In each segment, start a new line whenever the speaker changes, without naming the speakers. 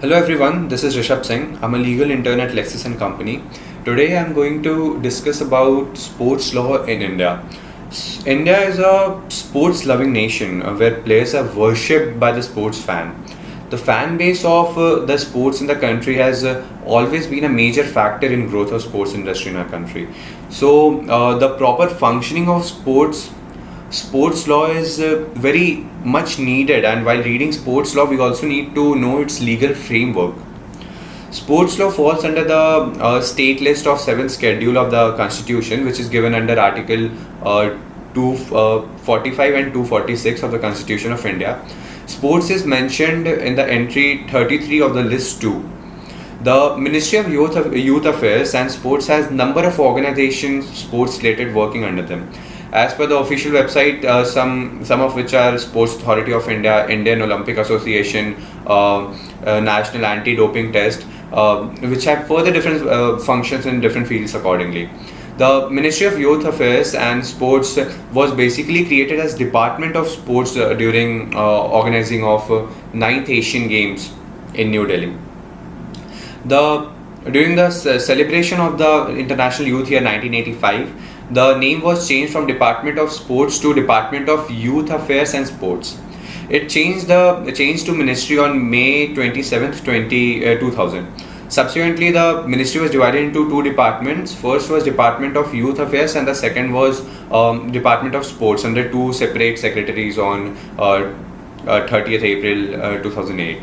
Hello everyone, this is Rishabh Singh. I'm a legal intern at Lexis and Company. Today I'm going to discuss about sports law in India. India is a sports loving nation where players are worshipped by the sports fan. The fan base of the sports in the country has always been a major factor in growth of sports industry in our country. The proper functioning of sports law is very much needed, and while reading sports law we also need to know its legal framework. Sports law falls under the state list of 7th schedule of the constitution, which is given under article 245 and 246 of the constitution of India. Sports is mentioned in the entry 33 of the list 2. The Ministry of Youth Affairs and Sports has number of organizations sports related working under them. As per the official website, some of which are Sports Authority of India, Indian Olympic Association, National Anti-Doping Test, which have further different functions in different fields accordingly. The Ministry of Youth Affairs and Sports was basically created as Department of Sports during organizing of 9th Asian Games in New Delhi. The During the celebration of the International Youth Year 1985, the name was changed from Department of Sports to Department of Youth Affairs and Sports. It changed to Ministry on May 27th, 2000. Subsequently, the ministry was divided into two departments. First was Department of Youth Affairs, and the second was Department of Sports under two separate secretaries on 30th April 2008.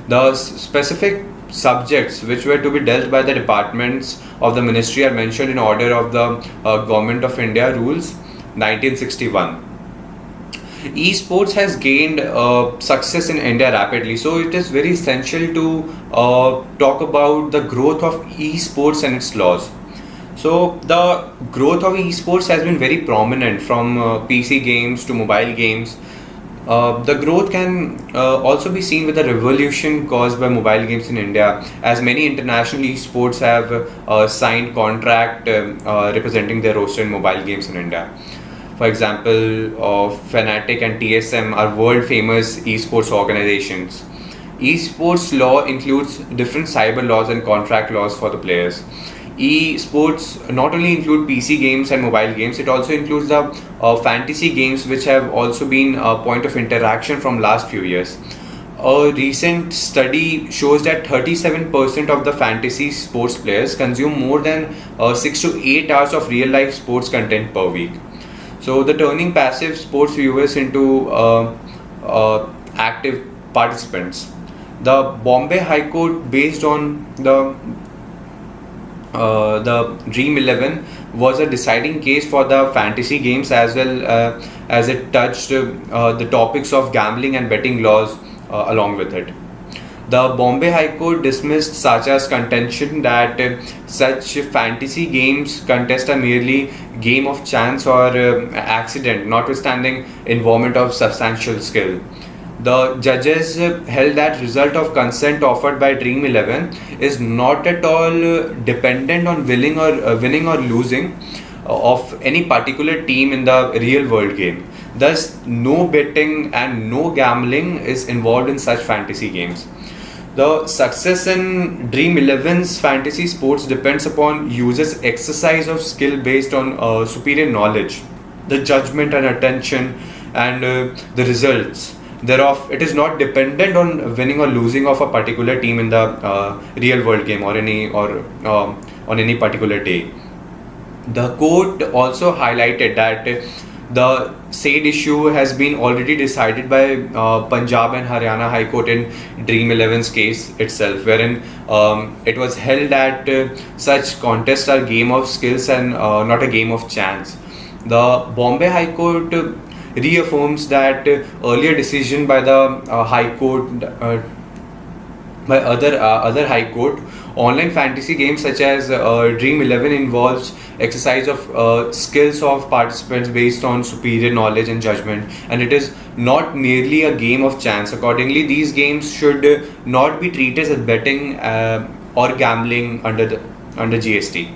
The specific subjects which were to be dealt by the departments of the ministry are mentioned in order of the Government of India Rules 1961. Esports has gained success in India rapidly, so it is very essential to talk about the growth of esports and its laws. So the growth of esports has been very prominent from PC games to mobile games. The growth can also be seen with the revolution caused by mobile games in India, as many international esports have signed contract representing their roster in mobile games in India. For example, Fnatic and TSM are world famous esports organizations. Esports law includes different cyber laws and contract laws for the players. Esports not only include PC games and mobile games, it also includes the fantasy games, which have also been a point of interaction from last few years. A recent study shows that 37% of the fantasy sports players consume more than 6 to 8 hours of real life sports content per week. So the turning passive sports viewers into active participants. The Bombay High Court, based on the Dream 11, was a deciding case for the fantasy games, as well as it touched the topics of gambling and betting laws along with it. The Bombay High Court dismissed Sacha's contention that such fantasy games contest are merely game of chance or accident, notwithstanding involvement of substantial skill. The judges held that result of consent offered by Dream 11 is not at all dependent on winning or losing of any particular team in the real world game. Thus, no betting and no gambling is involved in such fantasy games. The success in Dream 11's fantasy sports depends upon users' exercise of skill based on superior knowledge, the judgment and attention, and the results thereof. It is not dependent on winning or losing of a particular team in the real world game or on any particular day. The court also highlighted that the said issue has been already decided by Punjab and Haryana High Court in Dream 11's case itself, wherein it was held that such contests are game of skills and not a game of chance. The Bombay High Court reaffirms that earlier decision by the High Court by other high court. Online fantasy games such as Dream 11 involves exercise of skills of participants based on superior knowledge and judgment, and it is not merely a game of chance. Accordingly, these games should not be treated as betting or gambling under GST.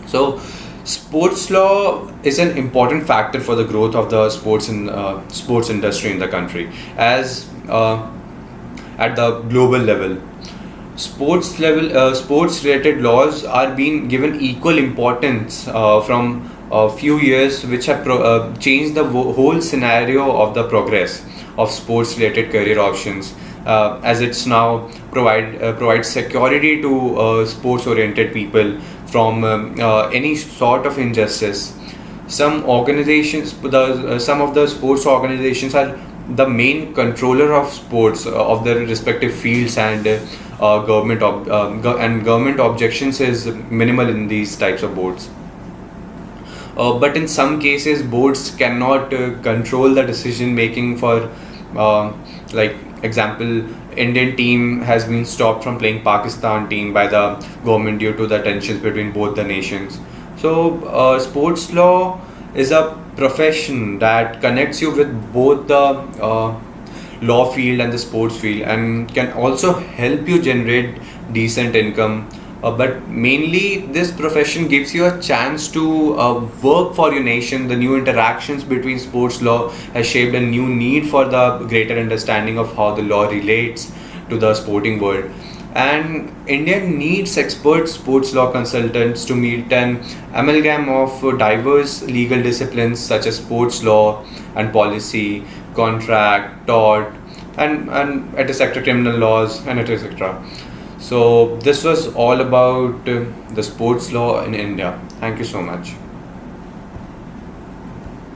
So sports law is an important factor for the growth of the sports industry in the country, at the global level. Sports related laws are being given equal importance from a few years, which have changed the whole scenario of the progress of sports related career options, as it's now provides security to sports oriented people from any sort of injustice. Some of the sports organizations are the main controller of sports of their respective fields, and government objections is minimal in these types of boards. But in some cases, boards cannot control the decision making for, like example, Indian team has been stopped from playing Pakistan team by the government due to the tensions between both the nations. So, sports law is a profession that connects you with both the law field and the sports field, and can also help you generate decent income. But mainly, this profession gives you a chance to work for your nation. The new interactions between sports law has shaped a new need for the greater understanding of how the law relates to the sporting world. And India needs expert sports law consultants to meet an amalgam of diverse legal disciplines such as sports law and policy, contract, tort, and etc. criminal laws and etc. So this was all about the sports law in India. Thank you so much.